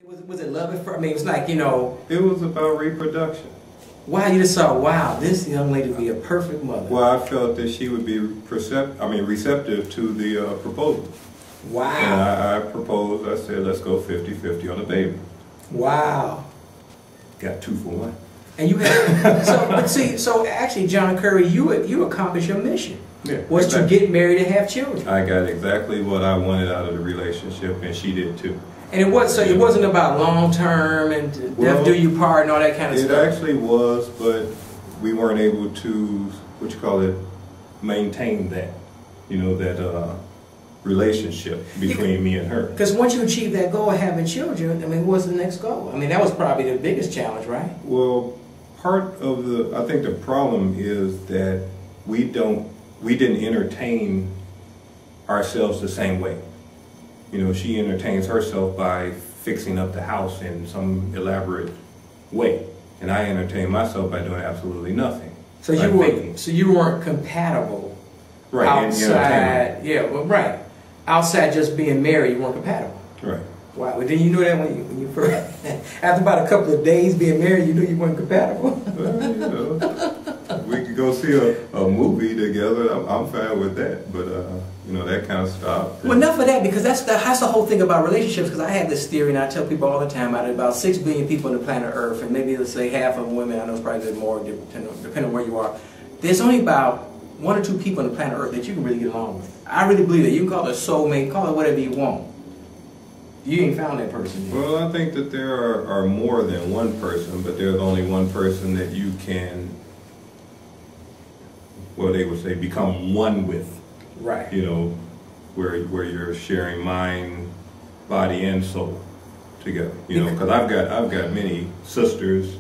Was it love at first? I mean, it was like, you know. It was about reproduction. Wow, you just saw, wow, this young lady would be a perfect mother. Well, I felt that she would be receptive to the proposal. Wow. And I proposed, I said, let's go 50-50 on the baby. Wow. Got 2 for 1. And you had, so actually, John Curry, you accomplished your mission. Yeah, was exactly. to get married and have children. I got exactly what I wanted out of the relationship, and she did too. And it wasn't about long term and death do you part and all that kind of stuff. It actually was, but we weren't able to, maintain that, that relationship between me and her. Because once you achieve that goal of having children, I mean, what's the next goal? I mean, that was probably the biggest challenge, right? Well, I think the problem is that we didn't entertain ourselves the same way. She entertains herself by fixing up the house in some elaborate way, and I entertain myself by doing absolutely nothing. So you weren't compatible, right? Outside, right. Outside just being married, you weren't compatible. Right. Wow. Well, didn't you know that when you first, after about a couple of days being married, you knew you weren't compatible? We could go see a movie together. I'm fine with that, but that kind of stopped. Well, enough of that, because that's the whole thing about relationships. Because I have this theory, and I tell people all the time, out of about 6 billion people on the planet Earth, and maybe let's say half of them women. I know it's probably a bit more, depending on where you are. There's only about 1 or 2 people on the planet Earth that you can really get along with. I really believe that. You can call it a soulmate, call it whatever you want. You ain't found that person yet. Well, I think that there are more than one person, but there's only one person that you can, well, they would say, become one with. Right. Where you're sharing mind, body, and soul together. Because I've got many sisters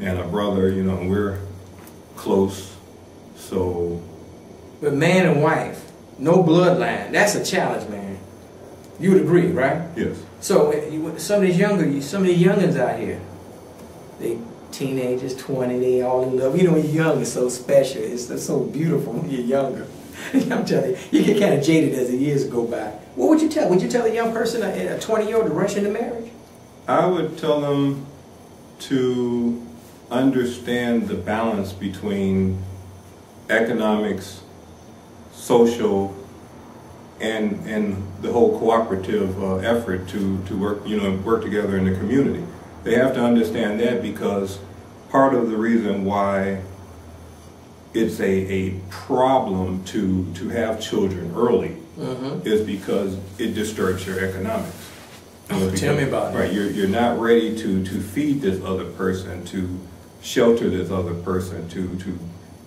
and a brother. And we're close. So. But man and wife, no bloodline. That's a challenge, man. You would agree, right? Yes. So some of these youngins out here, they teenagers, 20, they all in love. When you're young, it's so special. It's so beautiful when you're younger. I'm telling you, you get kind of jaded as the years go by. What would you tell? Would you tell a young person, a 20-year-old, to rush into marriage? I would tell them to understand the balance between economics, social, and the whole cooperative effort to work together in the community. They have to understand that, because part of the reason why it's a problem to have children early is because it disturbs your economics. Tell me about it. Right, you're not ready to feed this other person, to shelter this other person, to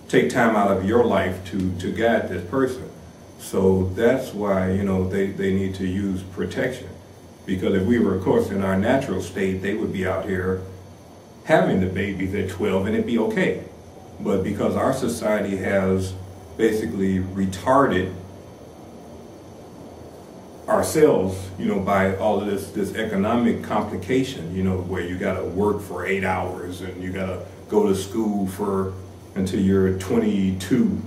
take time out of your life to guide this person. So that's why they need to use protection, because if we were, of course, in our natural state, they would be out here having the babies at 12 and it'd be okay. But because our society has basically retarded ourselves, by all of this economic complication, where you got to work for 8 hours and you got to go to school until you're 22.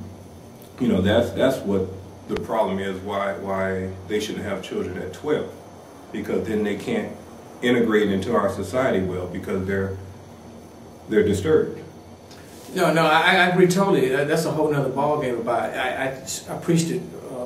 That's what the problem is. Why they shouldn't have children at 12, because then they can't integrate into our society well, because they're disturbed. No, I agree totally. That's a whole nother ballgame about it. I preach to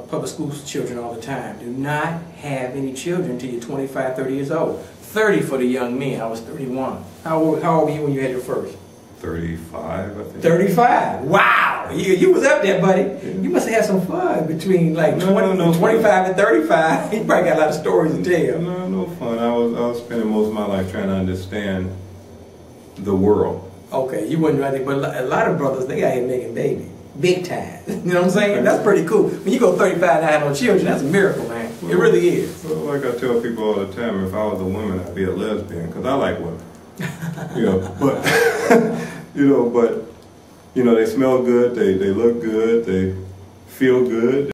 public school children all the time. Do not have any children until you're 25, 30 years old. 30 for the young men. I was 31. How old were you when you had your first? 35, I think. 35. Wow. You was up there, buddy. Yeah. You must have had some fun between 25 and 35. You probably got a lot of stories to tell. No fun. I was spending most of my life trying to understand the world. Okay, you wouldn't right there, but a lot of brothers, they got here making babies. Big time. You know what I'm saying? That's pretty cool. When you go 35 and have no children, that's a miracle, man. It really is. Well, like I tell people all the time, if I was a woman, I'd be a lesbian, because I like women. But they smell good, they look good, they feel good.